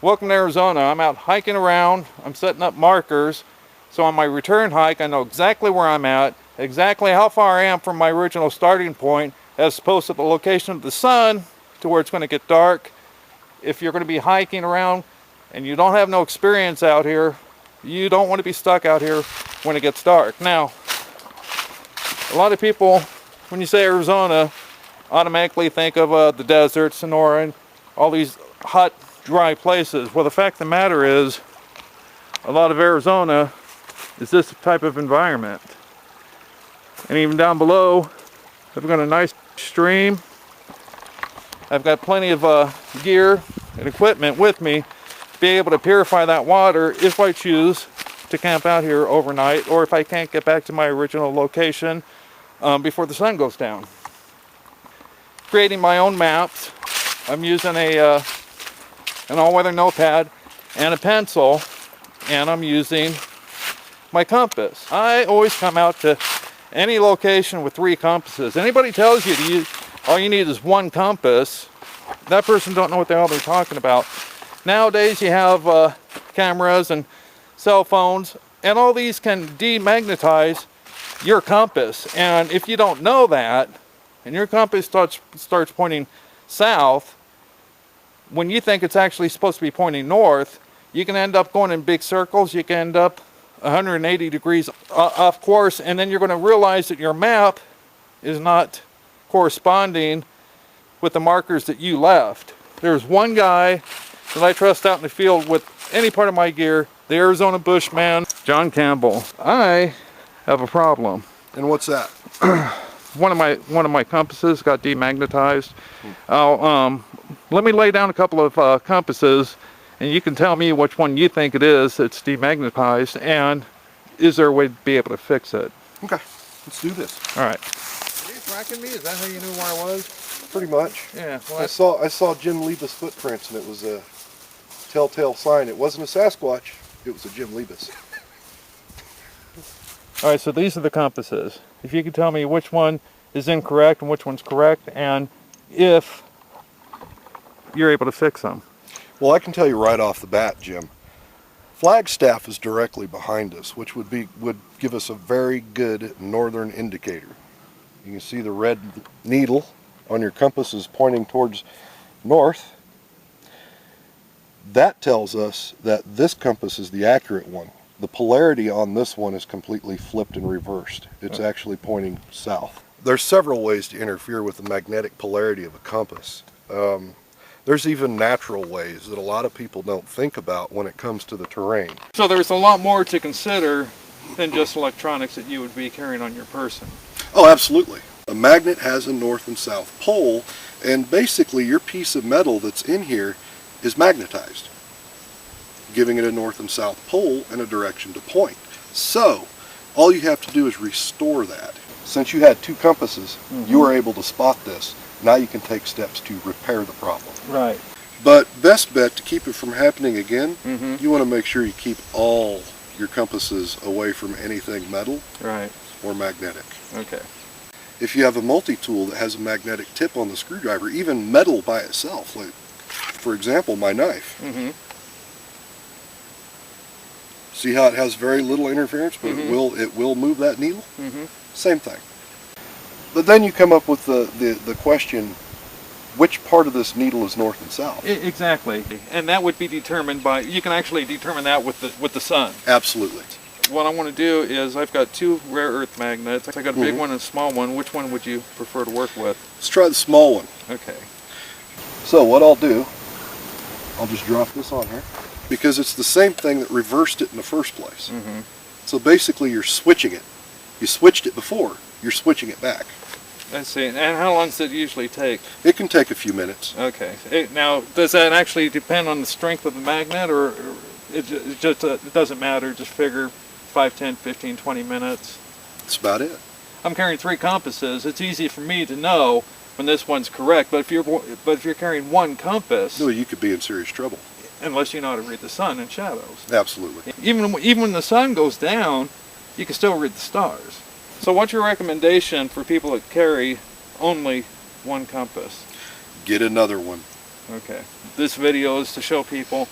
Welcome to Arizona. I'm out hiking around. I'm setting up markers. So on my return hike, I know exactly where I'm at, exactly how far I am from my original starting point, as opposed to the location of the sun to where it's going to get dark. If you're going to be hiking around and you don't have no experience out here, you don't want to be stuck out here when it gets dark. Now, a lot of people, when you say Arizona, automatically think of the desert, Sonora, and all these hot, dry places. Well, the fact of the matter is, a lot of Arizona is this type of environment. And even down below, I've got a nice stream. I've got plenty of gear and equipment with me to be able to purify that water if I choose to camp out here overnight, or if I can't get back to my original location before the sun goes down. Creating my own maps. I'm using an all-weather notepad and a pencil, and I'm using my compass. I always come out to any location with 3 compasses. Anybody tells you to use, all you need is 1 compass, that person don't know what the hell they're talking about. Nowadays you have cameras and cell phones, and all these can demagnetize your compass. And if you don't know that, and your compass starts pointing south, when you think it's actually supposed to be pointing north, you can end up going in big circles. You can end up 180 degrees off course, and then you're going to realize that your map is not corresponding with the markers that you left. There's one guy that I trust out in the field with any part of my gear, the Arizona Bushman, John Campbell. I have a problem. And what's that? One of my compasses got demagnetized. Let me lay down a couple of compasses, and you can tell me which one you think it is that's demagnetized, and is there a way to be able to fix it? Okay, let's do this. All right. Are you tracking me? Is that how you knew where I was? Pretty much. Yeah. Well, I saw Jim LeBus footprints, and it was a telltale sign. It wasn't a Sasquatch. It was a Jim LeBus. All right. So these are the compasses. If you could tell me which one is incorrect and which one's correct, and if you're able to fix them. Well, I can tell you right off the bat, Jim. Flagstaff is directly behind us, which would give us a very good northern indicator. You can see the red needle on your compass is pointing towards north. That tells us that this compass is the accurate one. The polarity on this one is completely flipped and reversed. It's actually pointing south. There's several ways to interfere with the magnetic polarity of a compass. There's even natural ways that a lot of people don't think about when it comes to the terrain. So there's a lot more to consider than just electronics that you would be carrying on your person. Oh, absolutely. A magnet has a north and south pole, and basically your piece of metal that's in here is magnetized, giving it a north and south pole and a direction to point. So all you have to do is restore that. Since you had 2 compasses, you were able to spot this. Now you can take steps to repair the problem. Right. But best bet to keep it from happening again, you want to make sure you keep all your compasses away from anything metal or magnetic. Okay. If you have a multi-tool that has a magnetic tip on the screwdriver, even metal by itself, like for example my knife, see how it has very little interference, but it will move that needle? Same thing. But then you come up with the question, which part of this needle is north and south? Exactly, and that would be determined by, you can actually determine that with the sun. Absolutely. What I want to do is, I've got 2 rare earth magnets. I got a big one and a small one. Which one would you prefer to work with? Let's try the small one. Okay. So what I'll do, I'll just drop this on here, because it's the same thing that reversed it in the first place. So basically you're switching it. You switched it before, you're switching it back. I see. And how long does it usually take? It can take a few minutes. Okay. Now, does that actually depend on the strength of the magnet, or it doesn't matter, just figure 5, 10, 15, 20 minutes? That's about it. I'm carrying 3 compasses. It's easy for me to know when this one's correct, but if you're carrying 1 compass, No, you could be in serious trouble. Unless you know how to read the sun and shadows. Absolutely. Even when the sun goes down, you can still read the stars. So what's your recommendation for people that carry only 1 compass? Get another one. Okay. This video is to show people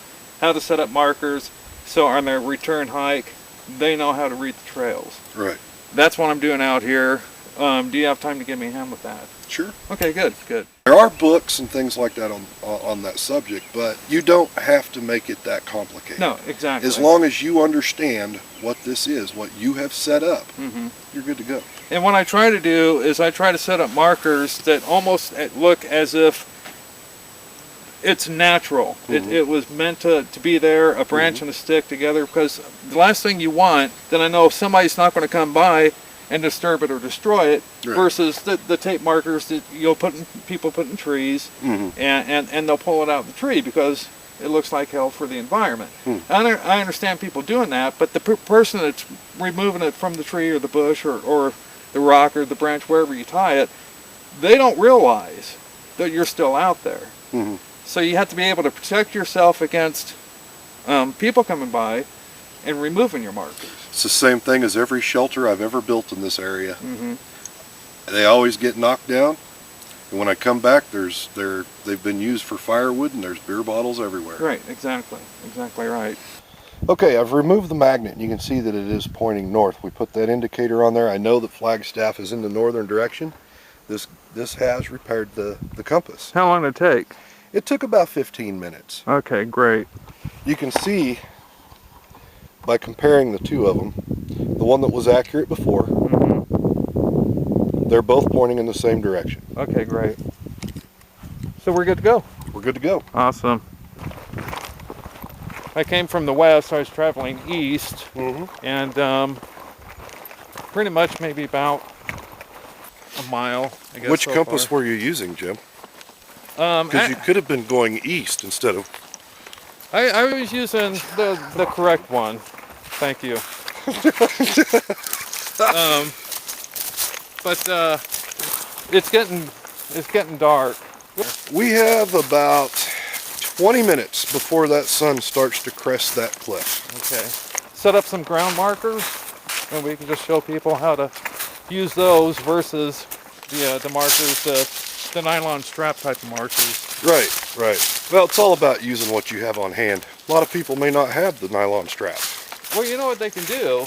how to set up markers, so on their return hike, they know how to read the trails. Right. That's what I'm doing out here. Do you have time to give me a hand with that? Sure. Okay, good, good. There are books and things like that on that subject, but you don't have to make it that complicated. No, exactly. As long as you understand what this is, what you have set up, you're good to go. And what I try to do is I try to set up markers that almost look as if it's natural. It was meant to be there, a branch and a stick together, because the last thing you want, then I know somebody's not going to come by and disturb it or destroy it, Right. versus the tape markers that people put in trees, and they'll pull it out of the tree because it looks like hell for the environment. I understand people doing that, but the person that's removing it from the tree or the bush or the rock or the branch, wherever you tie it, they don't realize that you're still out there. So you have to be able to protect yourself against people coming by and removing your markers. It's the same thing as every shelter I've ever built in this area. They always get knocked down, and when I come back, they've been used for firewood, and there's beer bottles everywhere. Right, exactly right. Okay, I've removed the magnet, and you can see that it is pointing north. We put that indicator on there. I know that Flagstaff is in the northern direction. This has repaired the compass. How long did it take? It took about 15 minutes. Okay, great. You can see by comparing the two of them, the one that was accurate before, they're both pointing in the same direction. Okay, great. So we're good to go. We're good to go. Awesome. I came from the west, so I was traveling east, and pretty much maybe about a mile, I guess. Which compass were you using, Jim? Because you could have been going east instead of... I was using the correct one. Thank you. But it's getting dark. We have about 20 minutes before that sun starts to crest that cliff. Okay. Set up some ground markers, and we can just show people how to use those versus the markers, the nylon strap type of markers. Right, right. Well, it's all about using what you have on hand. A lot of people may not have the nylon strap. Well, you know what they can do?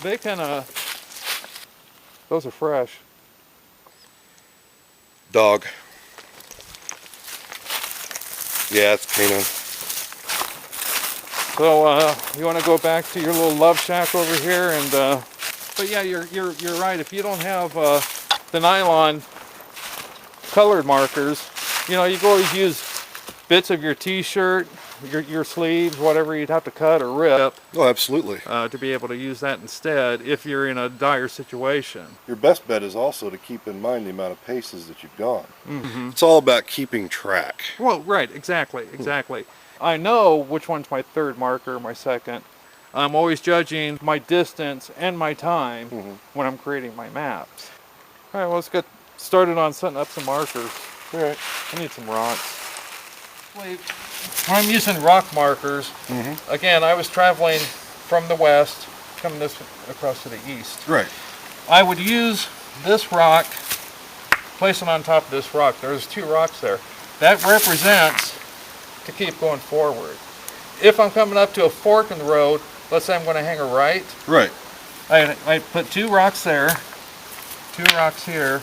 They can, those are fresh. Dog. Yeah, it's canine. So you want to go back to your little love shack over here, and but yeah, you're right. If you don't have the nylon colored markers, you know, you can always use bits of your t-shirt, your sleeves, whatever you'd have to cut or rip. Oh, absolutely. To be able to use that instead if you're in a dire situation. Your best bet is also to keep in mind the amount of paces that you've gone. It's all about keeping track. Well, right, exactly. I know which one's my third marker, my second. I'm always judging my distance and my time when I'm creating my maps. All right, well, let's get started on setting up some markers. All right. I need some rocks. When I'm using rock markers, again, I was traveling from the west, coming across to the east. Right. I would use this rock, place it on top of this rock. There's two rocks there. That represents to keep going forward. If I'm coming up to a fork in the road, let's say I'm going to hang a right. Right. I put two rocks there, two rocks here,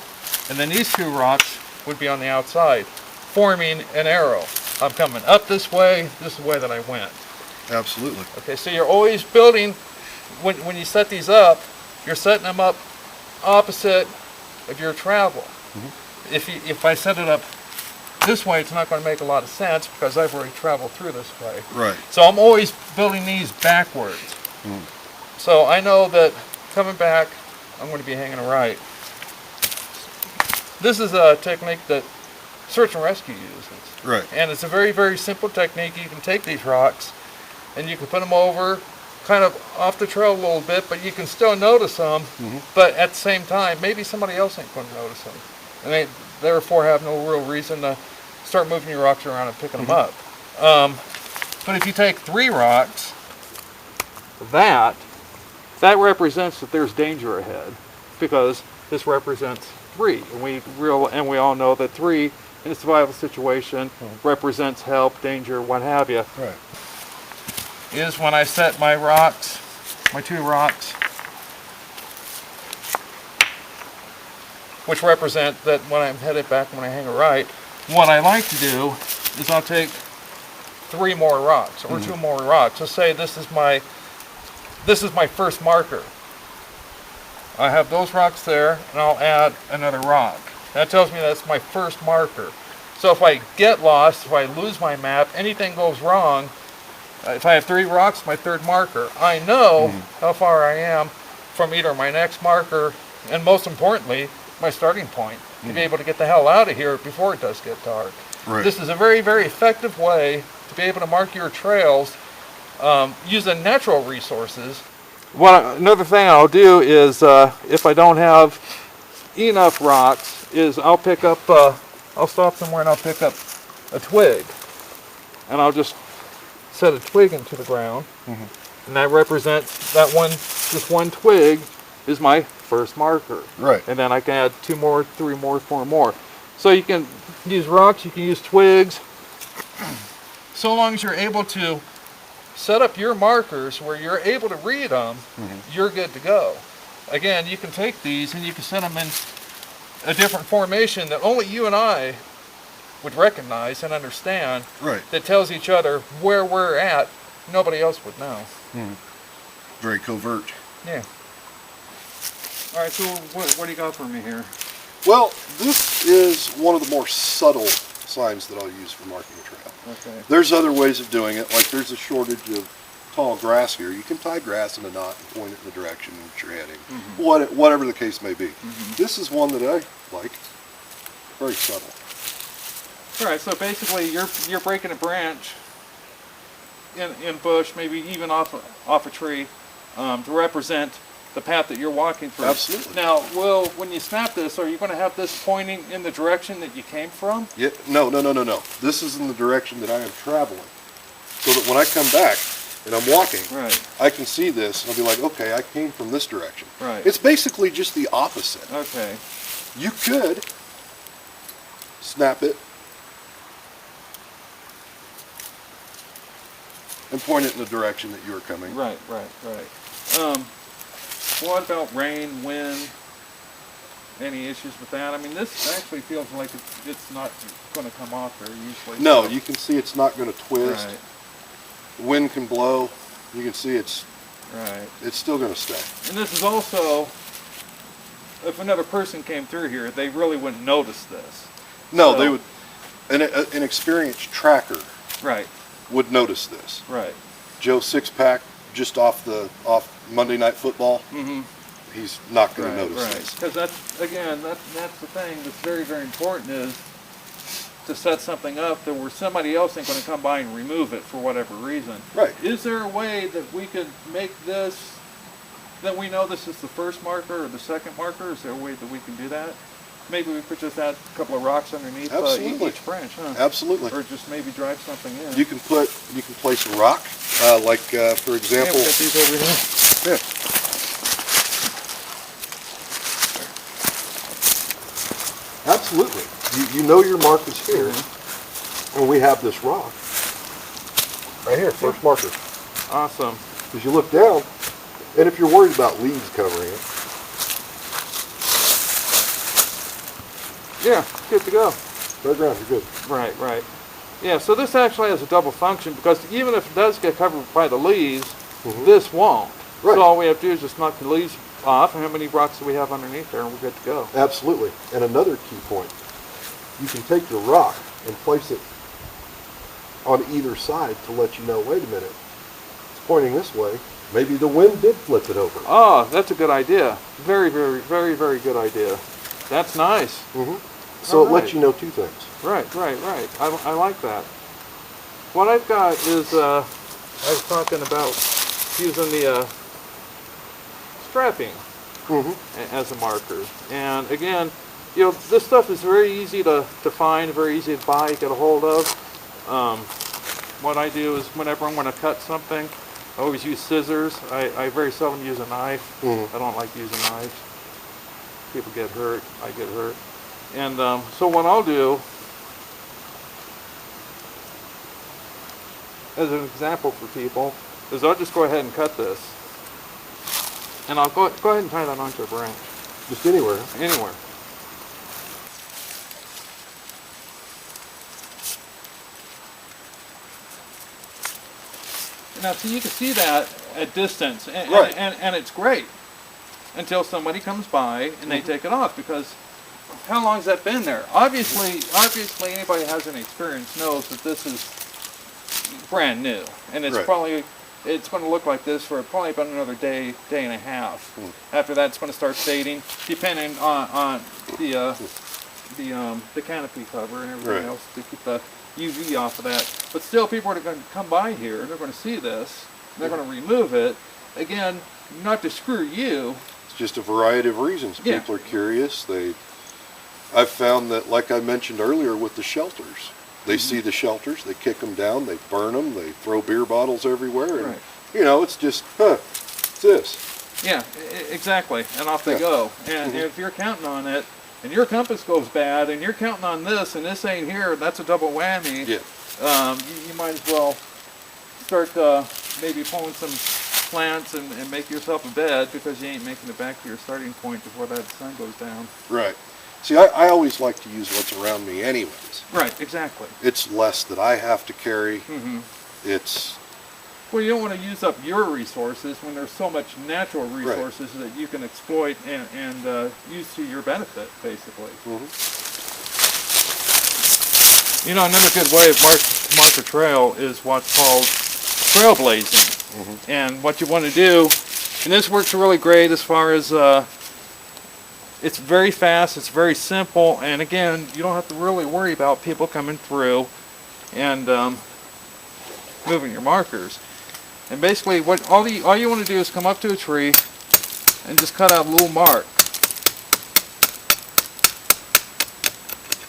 and then these two rocks would be on the outside, forming an arrow. I'm coming up this way, this is the way that I went. Absolutely. Okay, so you're always building, when you set these up, you're setting them up opposite of your travel. If I set it up this way, it's not going to make a lot of sense because I've already traveled through this way. Right. So I'm always building these backwards. So I know that coming back, I'm going to be hanging a right. This is a technique that search and rescue uses. Right. And it's a very, very simple technique. You can take these rocks and you can put them over kind of off the trail a little bit, but you can still notice them. But at the same time, maybe somebody else ain't going to notice them. And they therefore have no real reason to start moving your rocks around and picking them up. But if you take three rocks, that represents that there's danger ahead, because this represents three, and we all know that three in a survival situation, represents help, danger, what have you. Right. Is when I set my rocks, my 2 rocks, which represent that when I'm headed back, when I hang a right, what I like to do is I'll take 3 more rocks or 2 more rocks. Let's say this is my first marker. I have those rocks there, and I'll add another rock. That tells me that's my first marker. So if I get lost, if I lose my map, anything goes wrong, if I have 3 rocks, my 3rd marker, I know how far I am from either my next marker and, most importantly, my starting point to be able to get the hell out of here before it does get dark. Right. This is a very, very effective way to be able to mark your trails using natural resources. Another thing I'll do is, if I don't have enough rocks, is I'll pick up, I'll stop somewhere and I'll pick up a twig. And I'll just set a twig into the ground. And that represents that one, this one twig is my first marker. Right. And then I can add 2 more, 3 more, 4 more. So you can use rocks, you can use twigs. So long as you're able to set up your markers where you're able to read them, you're good to go. Again, you can take these and you can set them in a different formation that only you and I would recognize and understand. Right. That tells each other where we're at. Nobody else would know. Very covert. Yeah. All right, so what do you got for me here? Well, this is one of the more subtle signs that I'll use for marking a trail. Okay. There's other ways of doing it, like there's a shortage of tall grass here. You can tie grass in a knot and point it in the direction that you're heading, whatever the case may be. This is one that I like. Very subtle. All right, so basically you're breaking a branch in bush, maybe even off a tree, to represent the path that you're walking through. Absolutely. Now, when you snap this, are you going to have this pointing in the direction that you came from? Yeah, no. This is in the direction that I am traveling. So that when I come back and I'm walking, right, I can see this and I'll be like, okay, I came from this direction. Right. It's basically just the opposite. Okay. You could snap it and point it in the direction that you were coming. Right. What about rain, wind? Any issues with that? I mean, this actually feels like it's not going to come off very easily. No, so. you can see it's not going to twist. Right. Wind can blow. You can see it's still going to stay. And this is also, if another person came through here, they really wouldn't notice this. No, So- they would. An experienced tracker Right. would notice this. Right. Joe Sixpack, just off Monday Night Football, he's not going to notice this. Because that's the thing that's very, very important, is to set something up that where somebody else ain't going to come by and remove it for whatever reason. Right. Is there a way that we could make this, that we know this is the first marker or the second marker? Is there a way that we can do that? Maybe we could just add a couple of rocks underneath each branch, huh? Absolutely. Or just maybe drive something in. You can place a rock, for example. Yeah, we got these over here. Yeah. Absolutely. You know your mark is here, and we have this rock right here, first marker. Awesome. Because you look down, and if you're worried about leaves covering it, yeah, good to go. right around, you're good. Right. Yeah, so this actually has a double function, because even if it does get covered by the leaves, this won't. Right. So all we have to do is just knock the leaves off, and how many rocks do we have underneath there, and we're good to go. Absolutely. And another key point, you can take your rock and place it on either side to let you know, wait a minute, it's pointing this way. Maybe the wind did flip it over. Oh, that's a good idea. Very, very, very, very good idea. That's nice. So it All lets right. you know two things. Right. I like that. What I've got is, I was talking about using the strapping as a marker. And again, this stuff is very easy to find, very easy to buy, get a hold of. What I do is whenever I'm going to cut something, I always use scissors. I very seldom use a knife. I don't like using knives. People get hurt. I get hurt. And so what I'll do as an example for people, is I'll just go ahead and cut this. And I'll go ahead and tie that onto a branch. Just anywhere. Anywhere. Now, so you can see that at distance, and, Right. and it's great until somebody comes by and they take it off, because how long has that been there? Obviously anybody who has any experience knows that this is brand new, and it's Right. it's going to look like this for probably about another day and a half. After that, it's going to start fading, depending on the canopy cover and everything Right. else to keep the UV off of that. But still, people are going to come by here and they're going to see this. And they're going to remove it. Again, not to screw you. It's just a variety of reasons. Yeah. People are curious. I've found that, like I mentioned earlier with the shelters, they see the shelters, they kick them down, they burn them, they throw beer bottles everywhere, and Right. you know, it's just, it's this. Yeah, exactly. And off they Yeah. go. And if you're counting on it, and your compass goes bad, and you're counting on this, and this ain't here, that's a double whammy. Yeah. You might as well start maybe pulling some plants and make yourself a bed, because you ain't making it back to your starting point before that sun goes down. Right. See, I always like to use what's around me anyways. Right, exactly. It's less that I have to carry. It's, Well, you don't want to use up your resources when there's so much natural resources that you can exploit and use to your benefit, basically. You know, another good way of mark a trail is what's called trailblazing. And what you want to do, and this works really great as far as it's very fast, it's very simple, and again, you don't have to really worry about people coming through and moving your markers. And basically, all you want to do is come up to a tree and just cut out a little mark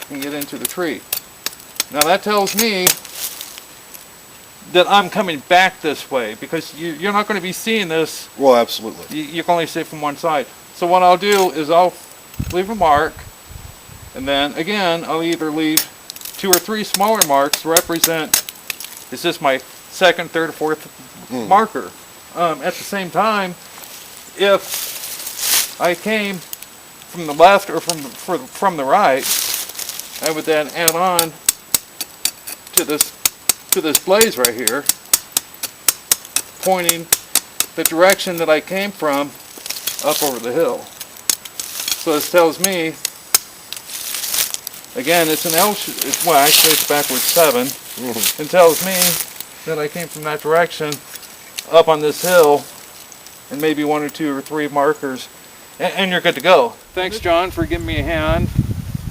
and get into the tree. Now that tells me that I'm coming back this way, because you're not going to be seeing this. well, absolutely. You can only see it from one side. So what I'll do is I'll leave a mark, and then again I'll either leave 2 or 3 smaller marks to represent, is this my second, third, or fourth marker. At the same time, if I came from the left or from the right, I would then add on to this blaze right here, pointing the direction that I came from up over the hill. So this tells me, again, it's an L, well actually it's backwards 7. It tells me that I came from that direction up on this hill, and maybe 1 or 2 or 3 markers, and you're good to go. Thanks, John, for giving me a hand,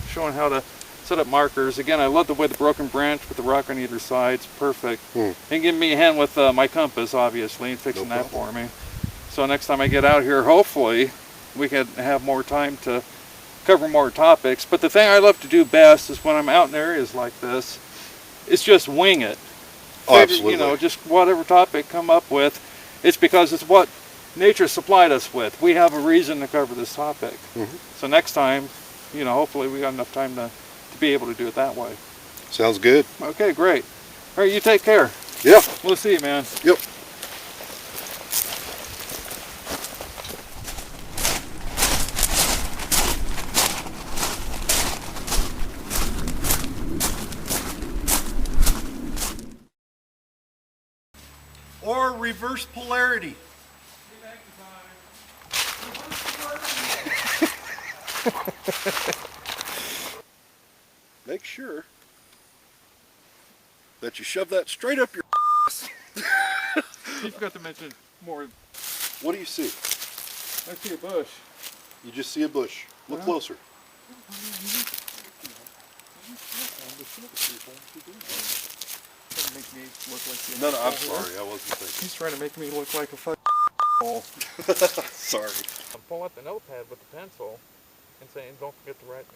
showing how to set up markers. Again, I love the way the broken branch with the rock on either side. It's perfect. And giving me a hand with my compass, obviously, and fixing that for me. So next time I get out here, hopefully, we can have more time to cover more topics. But the thing I love to do best is when I'm out in areas like this, is just wing it. Oh, absolutely. You know, just whatever topic come up with. It's because it's what nature supplied us with. We have a reason to cover this topic. So next time, you know, hopefully we got enough time to be able to do it that way. Sounds good. Okay, great. All right, you take care. Yeah. We'll see you, man. Yep. Or reverse polarity. Make sure that you shove that straight up your ass. You forgot to mention more. What do you see? I see a bush. You just see a bush. Look closer. Make me look like No, I'm sorry. I wasn't thinking. He's trying to make me look like a fucking Sorry. I'm pulling up the notepad with the pencil and saying, don't forget to write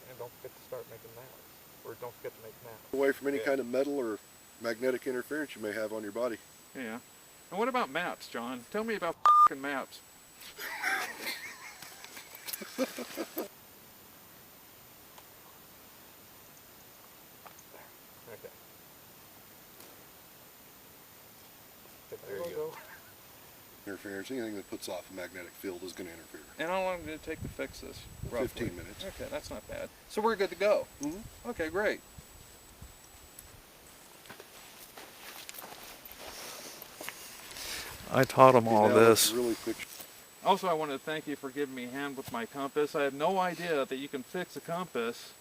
and don't forget to start making maps, or don't forget to make maps. Away from any kind of metal or magnetic interference you may have on your body. Yeah. And what about maps, John? Tell me about fucking maps. Okay. There you go. Interference, anything that puts off a magnetic field is going to interfere. And how long did it take to fix this? Roughly? 15 minutes. Okay, that's not bad. So we're good to go. Mm-hmm. Okay, great. I taught him all Now, this. Really quick. Also, I wanted to thank you for giving me a hand with my compass. I had no idea that you can fix a compass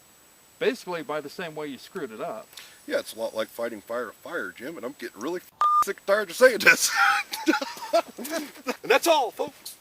basically by the same way you screwed it up. Yeah, it's a lot like fighting fire to fire, Jim, and I'm getting really sick and tired of saying this. And that's all, folks.